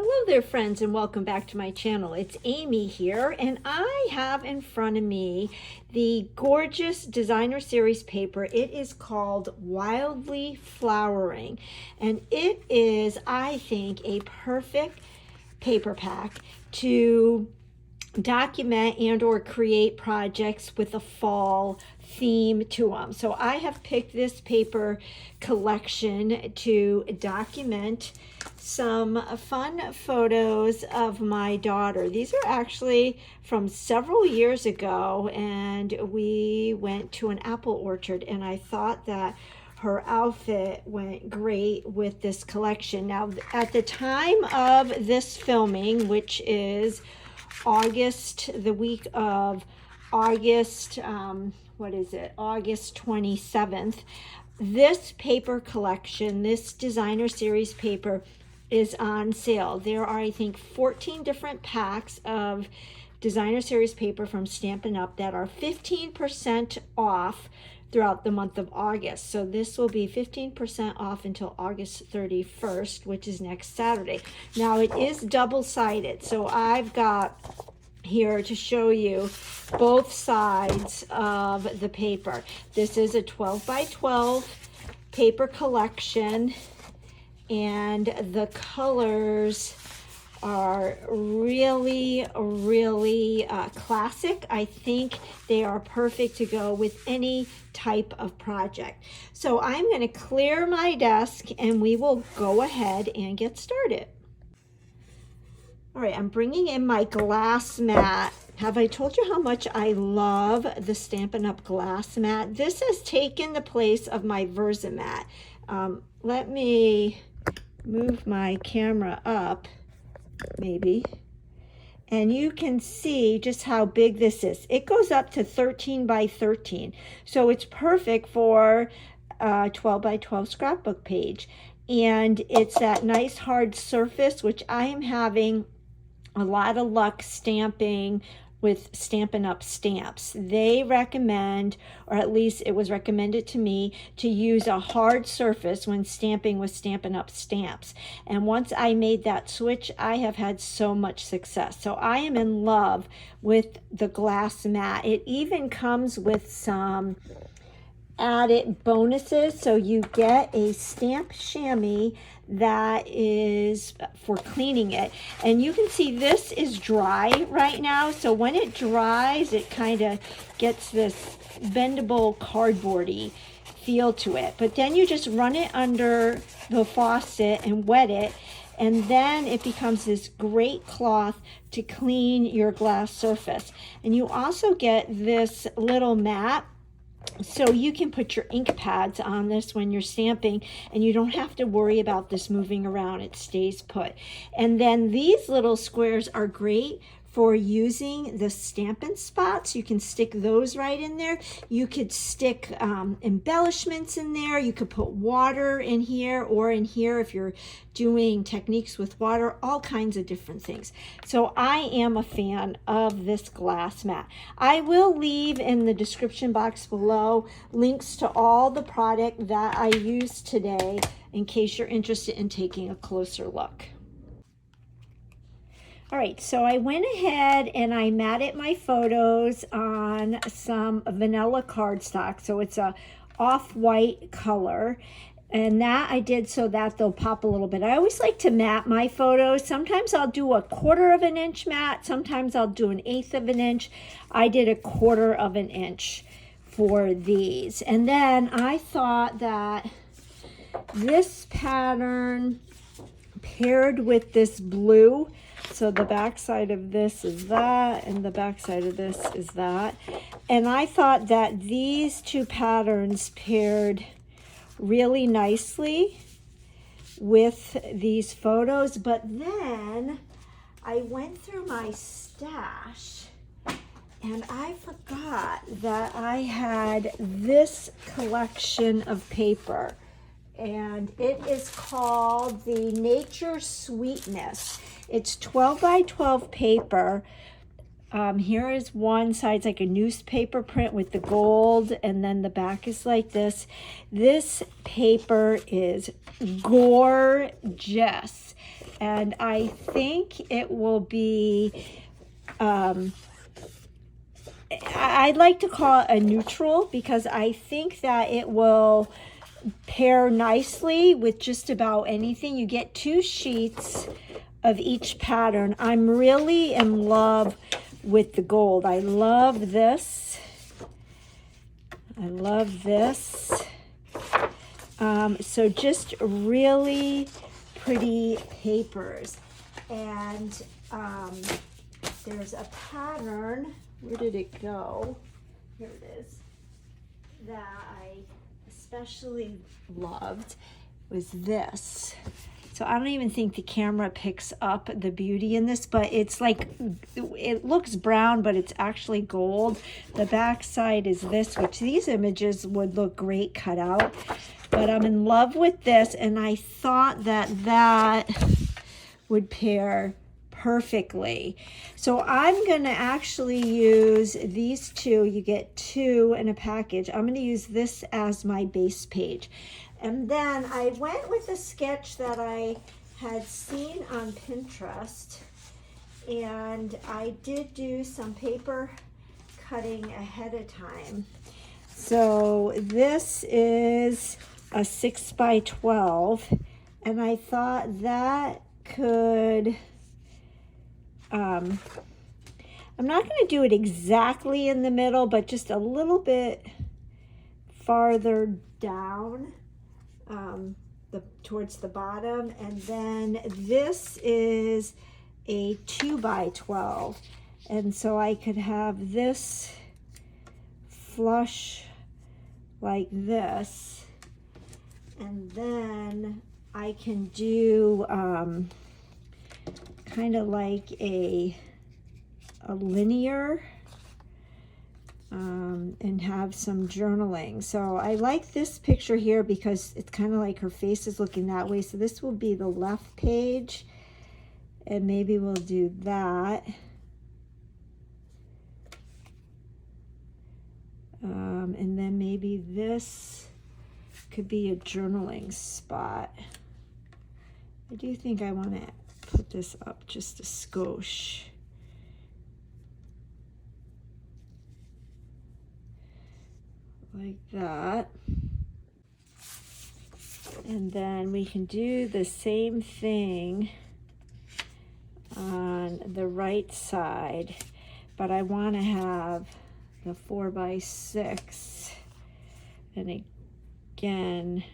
Hello there, friends, and welcome back to my channel. It's Amy here, and I have in front of me the gorgeous designer series paper. It is called Wildly Flowering, and it is, I think, a perfect paper pack to document and or create projects with a fall theme to them. So I have picked this paper collection to document some fun photos of my daughter. These are actually from several years ago, and we went to an apple orchard, and I thought that her outfit went great with this collection. Now, at the time of this filming, which is August, the week of August, August 27th, this paper collection, this designer series paper, is on sale. There are, I think, 14 different packs of designer series paper from Stampin' Up! That are 15% off throughout the month of August. So this will be 15% off until August 31st, which is next Saturday. Now it is double-sided, so I've got here to show you both sides of the paper. This is a 12 by 12 paper collection, and the colors are really classic. I think they are perfect to go with any type of project. So I'm going to clear my desk and we will go ahead and get started. All right, I'm bringing in my glass mat. Have I told you how much I love the Stampin' Up! Glass mat? This has taken the place of my Versamat. Let me move my camera up, maybe, and you can see just how big this is. It goes up to 13 by 13, so it's perfect for a 12 by 12 scrapbook page. And it's that nice hard surface, which I am having a lot of luck stamping with Stampin' Up! Stamps. They recommend, or at least it was recommended to me, to use a hard surface when stamping with Stampin' Up! Stamps. And once I made that switch, I have had so much success. So I am in love with the glass mat. It even comes with some added bonuses. So you get a stamp chamois that is for cleaning it, and you can see this is dry right now, so when it dries it kind of gets this bendable cardboardy feel to it. But then you just run it under the faucet and wet it, and then it becomes this great cloth to clean your glass surface. And you also get this little mat, so you can put your ink pads on this when you're stamping, and you don't have to worry about this moving around. It stays put. And then these little squares are great for using the Stampin' Spots. You can stick those right in there. You could stick embellishments in there. You could put water in here, or in here if you're doing techniques with water, all kinds of different things. So I am a fan of this glass mat. I will leave in the description box below links to all the product that I used today in case you're interested in taking a closer look. All right, so I went ahead and I matted my photos on some vanilla cardstock. So it's a off-white color, and that I did so that they'll pop a little bit. I always like to mat my photos. Sometimes I'll do a 1/4 inch mat. Sometimes I'll do 1/8 inch. I did a 1/4 inch for these. And then I thought that this pattern paired with this blue, so the back side of this is that, and the back side of this is that. And I thought that these two patterns paired really nicely with these photos. But then I went through my stash and I forgot that I had this collection of paper, and it is called the Nature Sweetness. It's 12 by 12 paper. Here is one side, it's like a newspaper print with the gold, and then the back is like this. This paper is gorgeous. and I think it will be, I'd like to call it a neutral, because I think that it will pair nicely with just about anything. You get 2 sheets of each pattern. I'm really in love with the gold. I love this. I love this. So just really pretty papers. And there's a pattern. Where did it go? Here it is. That I especially loved was this. So I don't even think the camera picks up the beauty in this, but it's like, it looks brown, but it's actually gold. The back side is this, which these images would look great cut out. But I'm in love with this, and I thought that that would pair perfectly. So I'm going to actually use these 2. You get 2 in a package. I'm going to use this as my base page. And then I went with a sketch that I had seen on Pinterest, and I did do some paper cutting ahead of time. So this is a 6 by 12, and I thought that could, I'm not going to do it exactly in the middle, but just a little bit farther down. Towards the bottom. And then this is a 2 by 12, and so I could have this flush like this, and then I can do kind of like a linear, and have some journaling. So I like this picture here because it's kind of like her face is looking that way. So this will be the left page, and maybe we'll do that. And then maybe this could be a journaling spot. I do think I want to put this up just a skosh. Like that. And then we can do the same thing on the right side, but I want to have the 4 by 6. And again,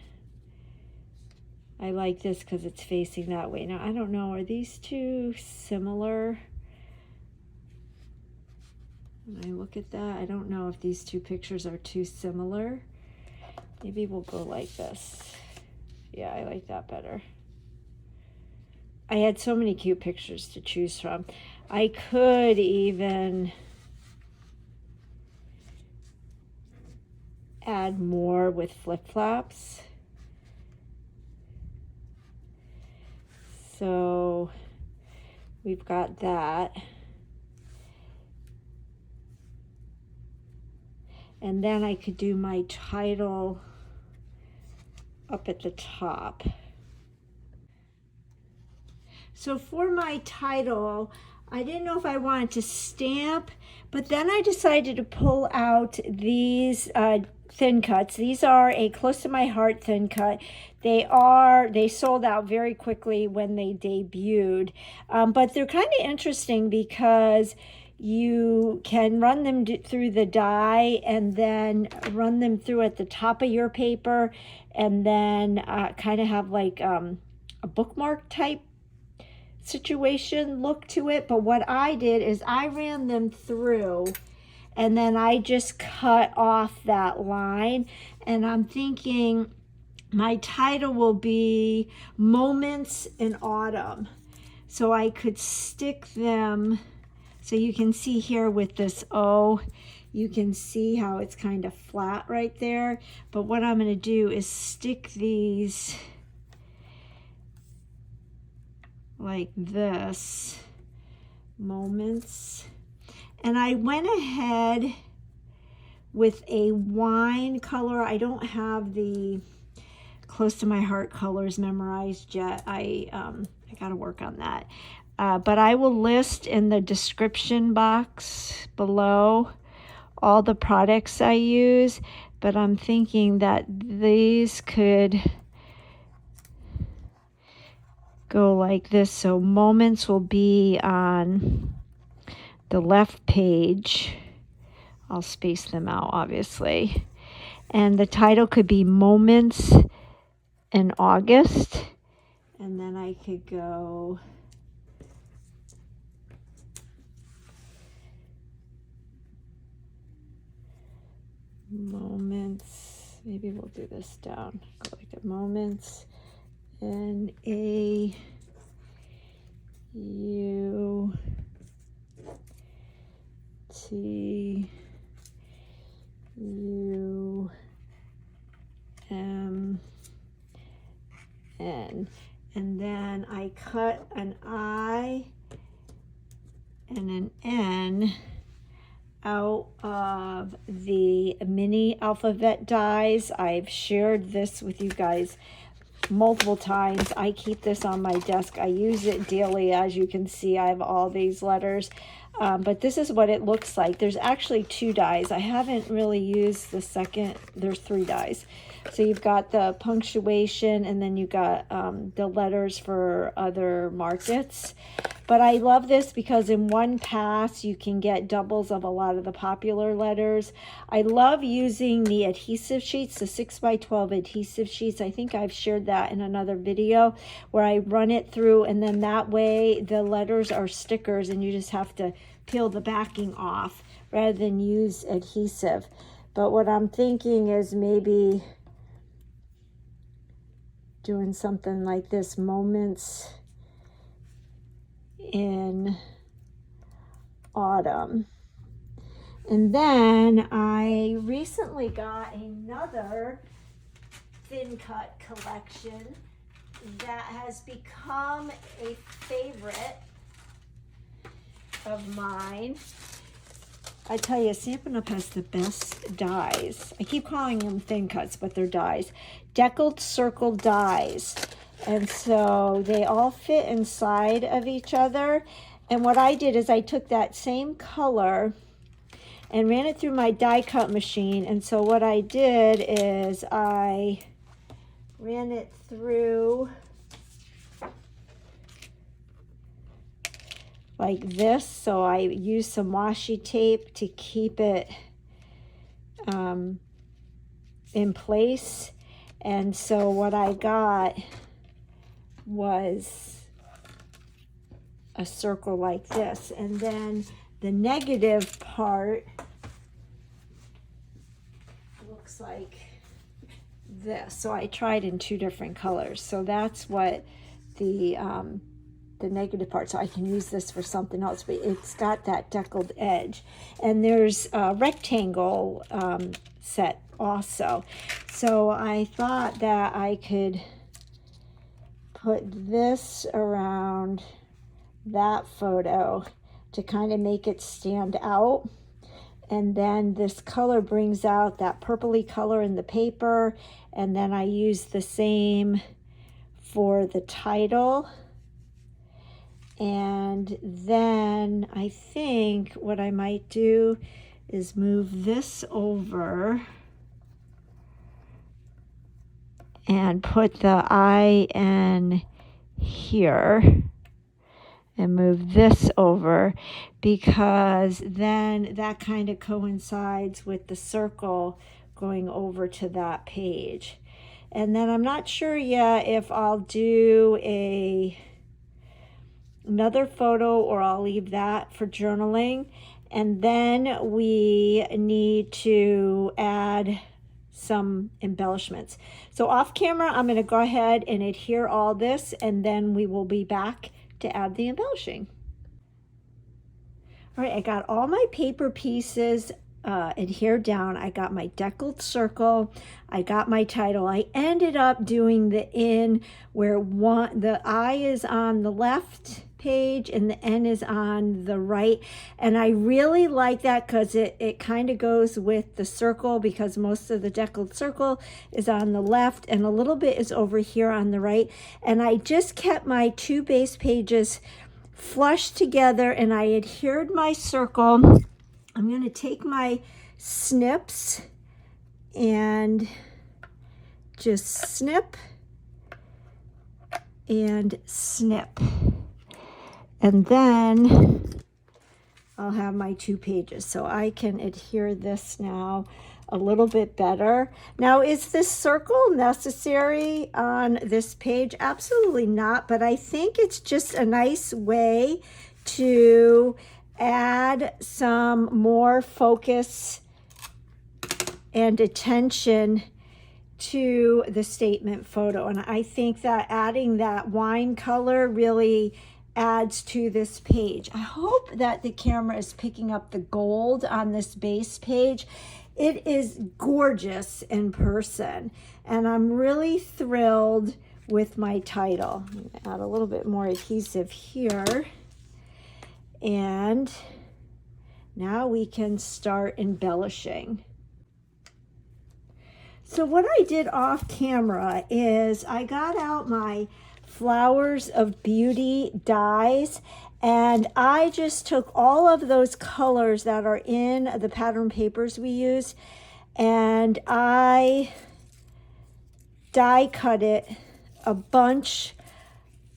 I like this because it's facing that way. Now I don't know, are these 2 similar? When I look at that, I don't know if these 2 pictures are too similar. Maybe we'll go like this. Yeah, I like that better. I had so many cute pictures to choose from. I could even add more with flip-flops. So we've got that. And then I could do my title up at the top. So for my title, I didn't know if I wanted to stamp, but then I decided to pull out these Thincuts. These are a close to my heart thin cut. They sold out very quickly when they debuted, but they're kind of interesting because you can run them through the die and then run them through at the top of your paper, and then kind of have like a bookmark type situation look to it. But what I did is I ran them through and then I just cut off that line, and I'm thinking my title will be Moments in Autumn. So I could stick them, so you can see here with this O, you can see how it's kind of flat right there. But what I'm going to do is stick these like this, Moments. And I went ahead with a wine color. I don't have the close to my heart colors memorized yet. I got to work on that. But I will list in the description box below all the products I use, but I'm thinking that these could go like this. So moments will be on the left page. I'll space them out, obviously. And the title could be Moments in August. And then I could go moments. Maybe we'll do this down. Go like the moments in a U T U M N, and then I cut an I and an N out of the mini alphabet dies. I've shared this with you guys multiple times. I keep this on my desk. I use it daily. As you can see, I have all these letters. But this is what it looks like. There's actually 2 dies. I haven't really used the second. There's 3 dies. So you've got the punctuation, and then you've got the letters for other markets. But I love this because in one pass you can get doubles of a lot of the popular letters. I love using the adhesive sheets, the 6x12 adhesive sheets. I think I've shared that in another video where I run it through, and then that way the letters are stickers and you just have to peel the backing off rather than use adhesive. But what I'm thinking is maybe doing something like this, moments in autumn. And then I recently got another Thincut collection that has become a favorite of mine. I tell you, Stampin' Up! Has the best dies. I keep calling them Thincuts, but they're dies. Deckled circle dies. And so they all fit inside of each other. And what I did is I took that same color and ran it through my die cut machine. And so what I did is I ran it through like this. So I used some washi tape to keep it in place. And so what I got was a circle like this. And then the negative part looks like this. So I tried in 2 different colors. So that's what the negative part. So I can use this for something else, but it's got that deckled edge. And there's a rectangle set also. So I thought that I could put this around that photo to kind of make it stand out. And then this color brings out that purpley color in the paper. And then I use the same for the title. And then I think what I might do is move this over and put the IN here and move this over, because then that kind of coincides with the circle going over to that page. And then I'm not sure yet if I'll do another photo or I'll leave that for journaling. And then we need to add some embellishments. So off camera, I'm going to go ahead and adhere all this, and then we will be back to add the embellishing. All right, I got all my paper pieces adhere down. I got my deckled circle. I got my title. I ended up doing the N where the I is on the left page and the N is on the right. And I really like that because it kind of goes with the circle, because most of the deckled circle is on the left and a little bit is over here on the right. And I just kept my 2 base pages flush together and I adhered my circle. I'm going to take my snips and just snip and snip. And then I'll have my 2 pages. So I can adhere this now a little bit better. Now, is this circle necessary on this page? Absolutely not, but I think it's just a nice way to add some more focus and attention to the statement photo. And I think that adding that wine color really adds to this page. I hope that the camera is picking up the gold on this base page. It is gorgeous in person, and I'm really thrilled with my title. I'm going to add a little bit more adhesive here. And now we can start embellishing. So what I did off camera is I got out my Flowers of Beauty dies, and I just took all of those colors that are in the pattern papers we use, and I die cut it a bunch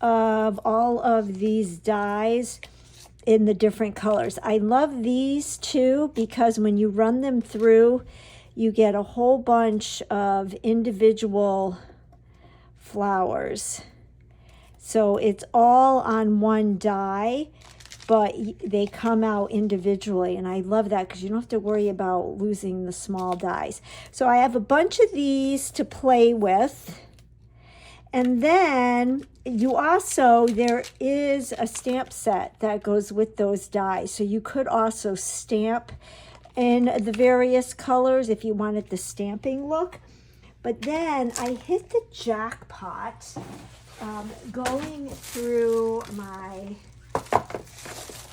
of all of these dies in the different colors. I love these too because when you run them through, you get a whole bunch of individual flowers. So it's all on one die, but they come out individually. And I love that because you don't have to worry about losing the small dies. So I have a bunch of these to play with. And then there is a stamp set that goes with those dies. So you could also stamp in the various colors if you wanted the stamping look. But then I hit the jackpot going through my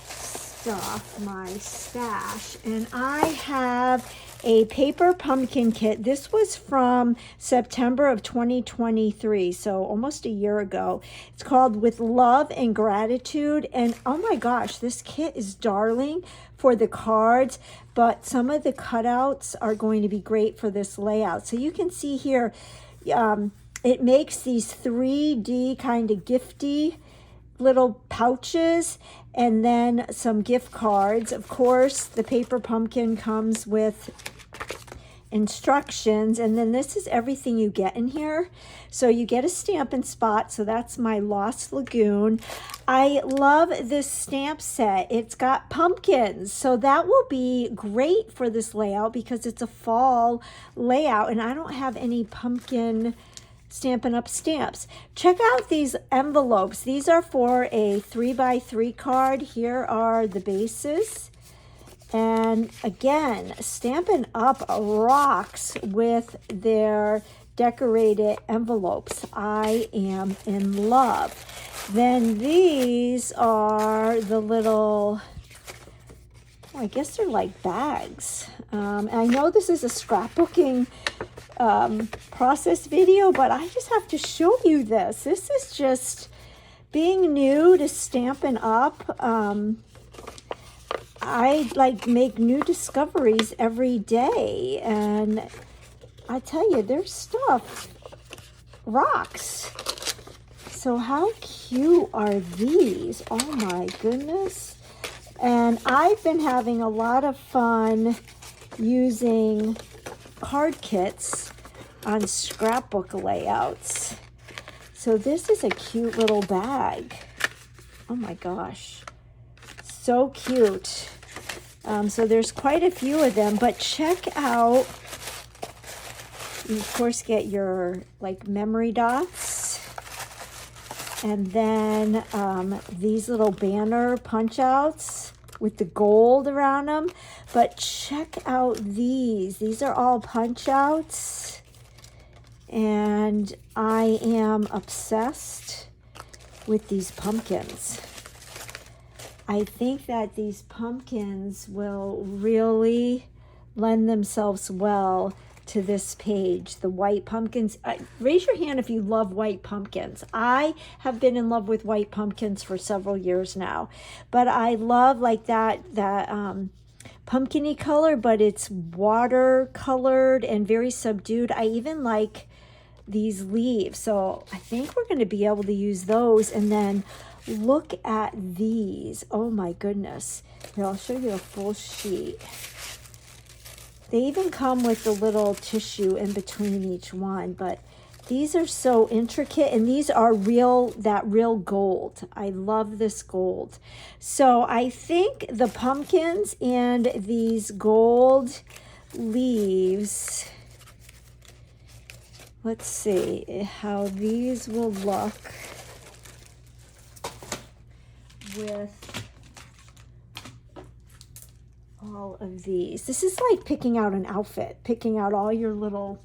stuff, my stash, and I have a paper pumpkin kit. This was from September of 2023, so almost a year ago. It's called With Love and Gratitude, and oh my gosh, this kit is darling for the cards, but some of the cutouts are going to be great for this layout. So you can see here, it makes these 3D kind of gifty little pouches and then some gift cards. Of course, the paper pumpkin comes with instructions, and then this is everything you get in here. So you get a Stampin' Spot, so that's my Lost Lagoon. I love this stamp set. It's got pumpkins, so that will be great for this layout because it's a fall layout and I don't have any pumpkin Stampin' Up stamps. Check out these envelopes. These are for a 3x3 card. Here are the bases. And again, Stampin' Up rocks with their decorated envelopes. I am in love. Then these are the little, I guess they're like bags. I know this is a scrapbooking process video, but I just have to show you this. This is just being new to Stampin' Up. I make new discoveries every day, and I tell you, their stuff rocks. So how cute are these? Oh my goodness. And I've been having a lot of fun using card kits on scrapbook layouts. So this is a cute little bag. Oh my gosh, so cute. So there's quite a few of them, but check out, you of course get your like memory dots, and then these little banner punch outs. with the gold around them. But check out these. These are all punch outs. And I am obsessed with these pumpkins. I think that these pumpkins will really lend themselves well to this page. The white pumpkins. Raise your hand if you love white pumpkins. I have been in love with white pumpkins for several years now, but I love like that pumpkin-y color, but it's watercolored and very subdued. I even like these leaves, so I think we're going to be able to use those. And then look at these. Oh my goodness. Here, I'll show you a full sheet. They even come with a little tissue in between each one, but these are so intricate, and these are that real gold. I love this gold. So I think the pumpkins and these gold leaves, let's see how these will look with all of these. This is like picking out an outfit, picking out all your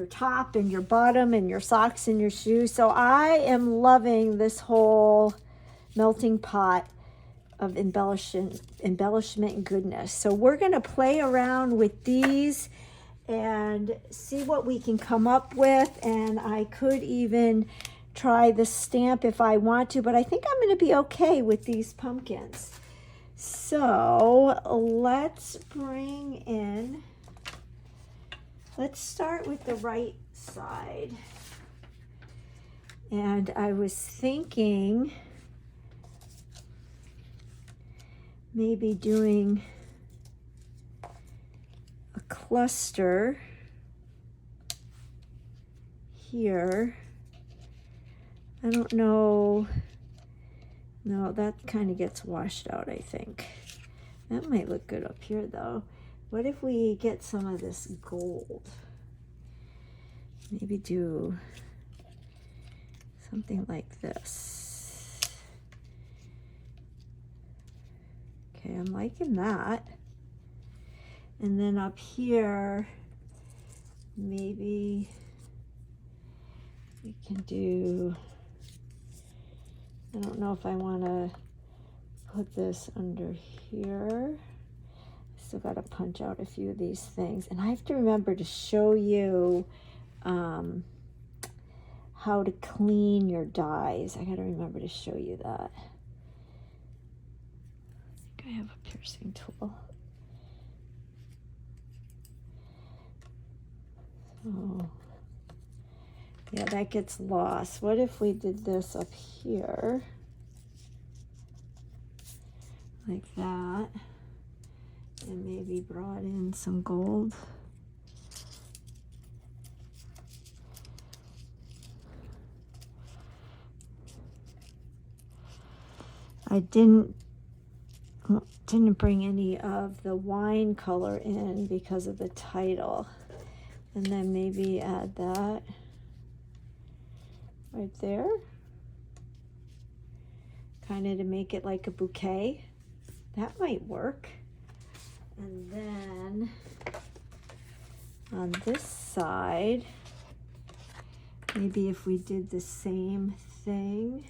top and your bottom and your socks and your shoes. So I am loving this whole melting pot of embellishment goodness. So we're going to play around with these and see what we can come up with. And I could even try the stamp if I want to, but I think I'm going to be okay with these pumpkins. So let's start with the right side. And I was thinking maybe doing a cluster here. I don't know. No, that kind of gets washed out, I think. That might look good up here, though. What if we get some of this gold? Maybe do something like this. Okay, I'm liking that. And then up here, maybe we can do, I don't know if I want to put this under here. Still got to punch out a few of these things. And I have to remember to show you how to clean your dies. I got to remember to show you that. I think I have a piercing tool. So, yeah, that gets lost. What if we did this up here? Like that. And maybe brought in some gold. I didn't bring any of the wine color in because of the title. And then maybe add that right there. Kind of to make it like a bouquet. That might work. And then on this side, maybe if we did the same thing.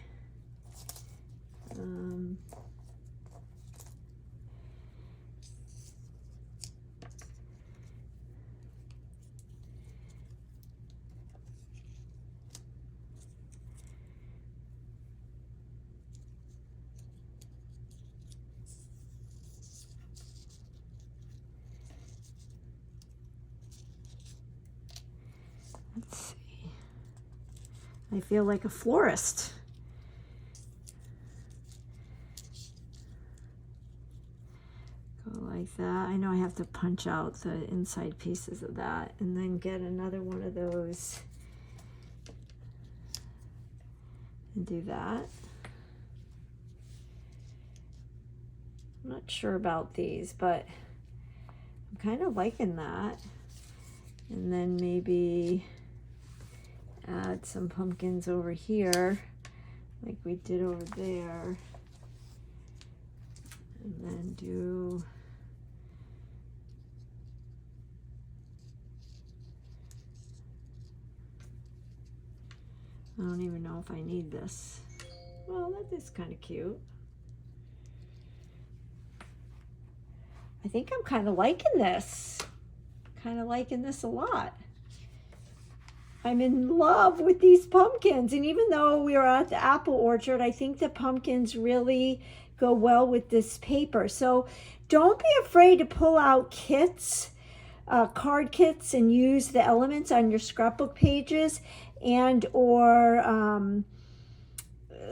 Let's see. I feel like a florist. Go like that. I know I have to punch out the inside pieces of that and then get another one of those and do that. I'm not sure about these, but I'm kind of liking that. And then maybe add some pumpkins over here like we did over there. And then do I don't even know if I need this. Well, that is kind of cute. I think I'm kind of liking this. Kind of liking this a lot. I'm in love with these pumpkins. And even though we are at the apple orchard, I think the pumpkins really go well with this paper. So don't be afraid to pull out kits, card kits, and use the elements on your scrapbook pages, and or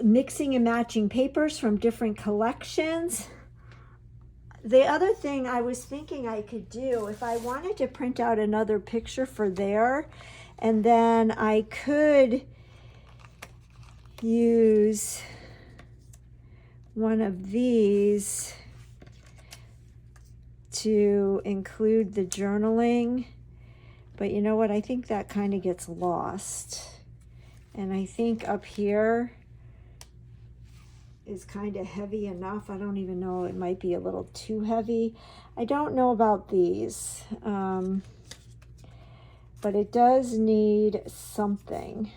mixing and matching papers from different collections. The other thing I was thinking I could do, if I wanted to print out another picture for there, and then I could use one of these to include the journaling. But you know what? I think that kind of gets lost. And I think up here is kind of heavy enough. I don't even know, it might be a little too heavy. I don't know about these, but it does need something.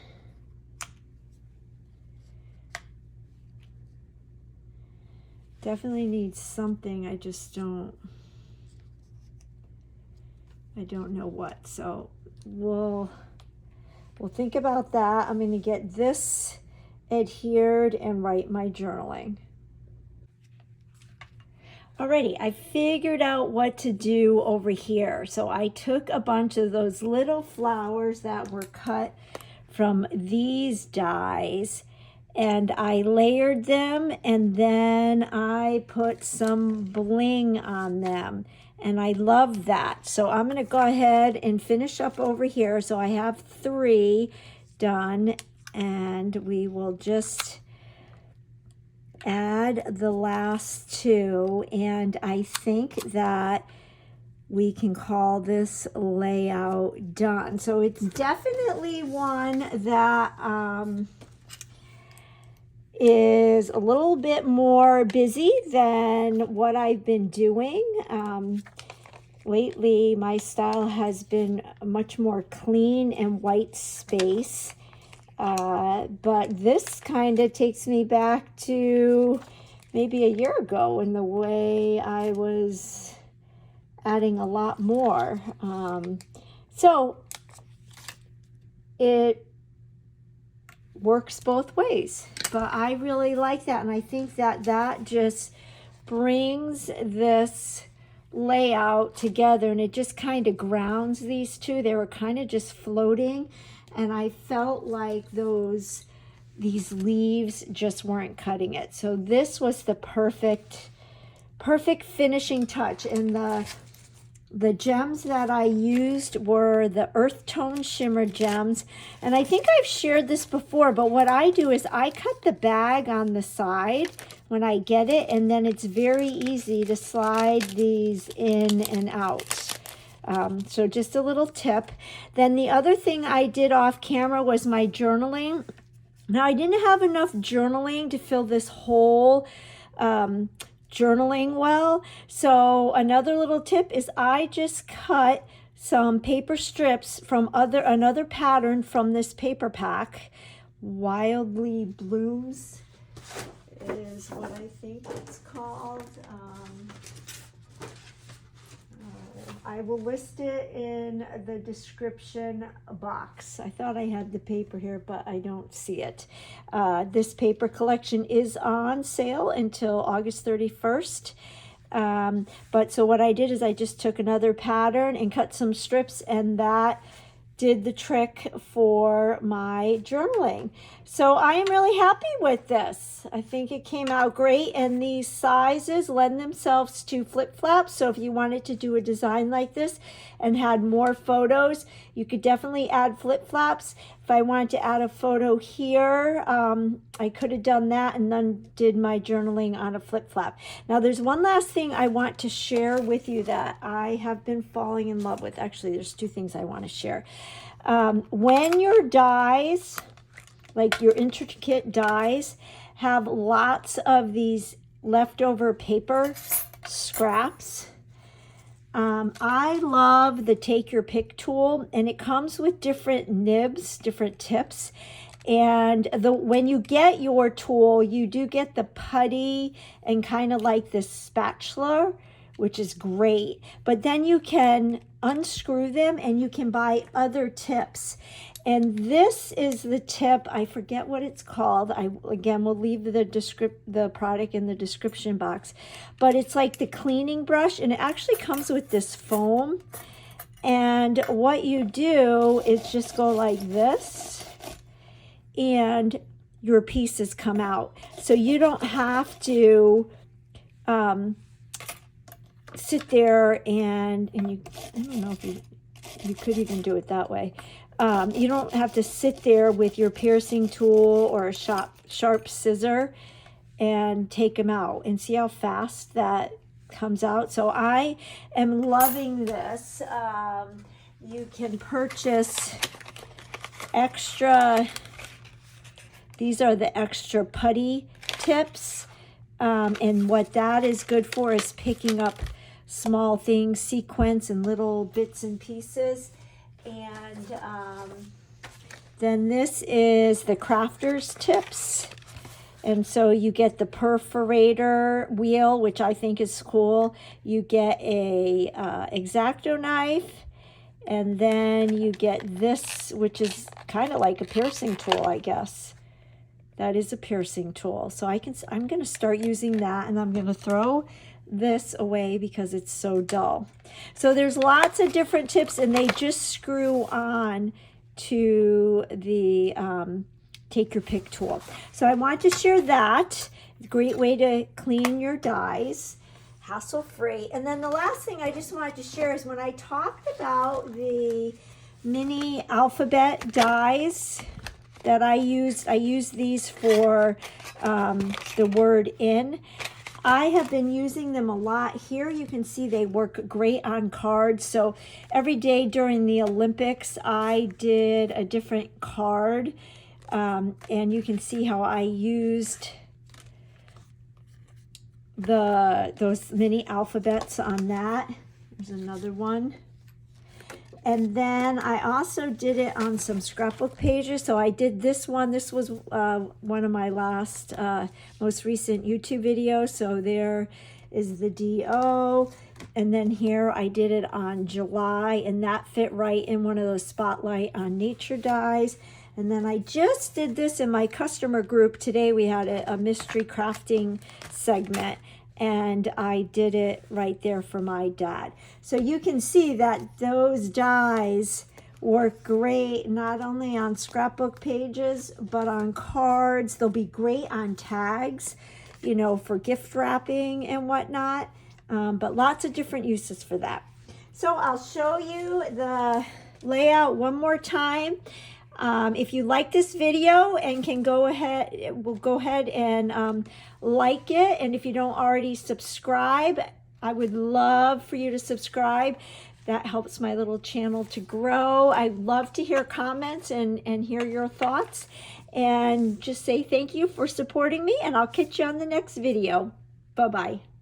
Definitely needs something. I just don't know what. So we'll think about that. I'm going to get this adhered and write my journaling. Alrighty, I figured out what to do over here. So I took a bunch of those little flowers that were cut from these dies, and I layered them, and then I put some bling on them, and I love that. So I'm going to go ahead and finish up over here. So I have 3 done, and we will just add the last 2, and I think that we can call this layout done. So it's definitely one that is a little bit more busy than what I've been doing. Lately, my style has been much more clean and white space. But this kind of takes me back to maybe a year ago in the way I was adding a lot more. So it works both ways, but I really like that. And I think that just brings this layout together, and it just kind of grounds these two. They were kind of just floating, and I felt like these leaves just weren't cutting it. So this was the perfect finishing touch. And the gems that I used were the earth tone shimmer gems. And I think I've shared this before, but what I do is I cut the bag on the side when I get it, and then it's very easy to slide these in and out. So just a little tip. Then the other thing I did off camera was my journaling. Now I didn't have enough journaling to fill this whole journaling well. So another little tip is I just cut some paper strips from another pattern from this paper pack. Wildly Blooms is what I think it's called. I will list it in the description box. I thought I had the paper here, but I don't see it. This paper collection is on sale until August 31st. But so what I did is I just took another pattern and cut some strips, and that did the trick for my journaling. So I am really happy with this. I think it came out great, and these sizes lend themselves to flip-flops. So if you wanted to do a design like this and had more photos, you could definitely add flip-flops. If I wanted to add a photo here, I could have done that and then did my journaling on a flip-flop. Now there's one last thing I want to share with you that I have been falling in love with. Actually, there's 2 things I want to share. When your dies, like your intricate dies, have lots of these leftover paper scraps. I love the Take Your Pick tool, and it comes with different nibs, different tips. And when you get your tool, you do get the putty and kind of like this spatula, which is great. But then you can unscrew them and you can buy other tips. And this is the tip, I forget what it's called. Again, we'll leave the product in the description box. But it's like the cleaning brush, and it actually comes with this foam. And what you do is just go like this, and your pieces come out. So you don't have to sit there and you, I don't know if you could even do it that way. You don't have to sit there with your piercing tool or a sharp scissor and take them out, and see how fast that comes out. So I am loving this. You can purchase extra, these are the extra putty tips, and what that is good for is picking up small things, sequins and little bits and pieces. And then this is the crafter's tips. And so you get the perforator wheel, which I think is cool. You get a X-Acto knife, and then you get this, which is kind of like a piercing tool, I guess. That is a piercing tool. So I'm going to start using that, and I'm going to throw this away because it's so dull. So there's lots of different tips, and they just screw on to the Take Your Pick tool. So I want to share that. Great way to clean your dies, hassle-free. And then the last thing I just wanted to share is when I talked about the mini alphabet dies that I use these for the word in. I have been using them a lot. Here you can see they work great on cards. So every day during the Olympics, I did a different card. And you can see how I used those mini alphabets on that. There's another one. And then I also did it on some scrapbook pages. So I did this one. This was one of my last, most recent YouTube videos. So there is the DO. And then here I did it on July, and that fit right in one of those Spotlight on Nature dies. And then I just did this in my customer group. Today we had a mystery crafting segment, and I did it right there for my dad. So you can see that those dies work great not only on scrapbook pages, but on cards. They'll be great on tags, you know, for gift wrapping and whatnot. But lots of different uses for that. So I'll show you the layout one more time. If you like this video and can go ahead and like it. And if you don't already subscribe, I would love for you to subscribe. That helps my little channel to grow. I love to hear comments and hear your thoughts. And just say thank you for supporting me, and I'll catch you on the next video. Bye-bye.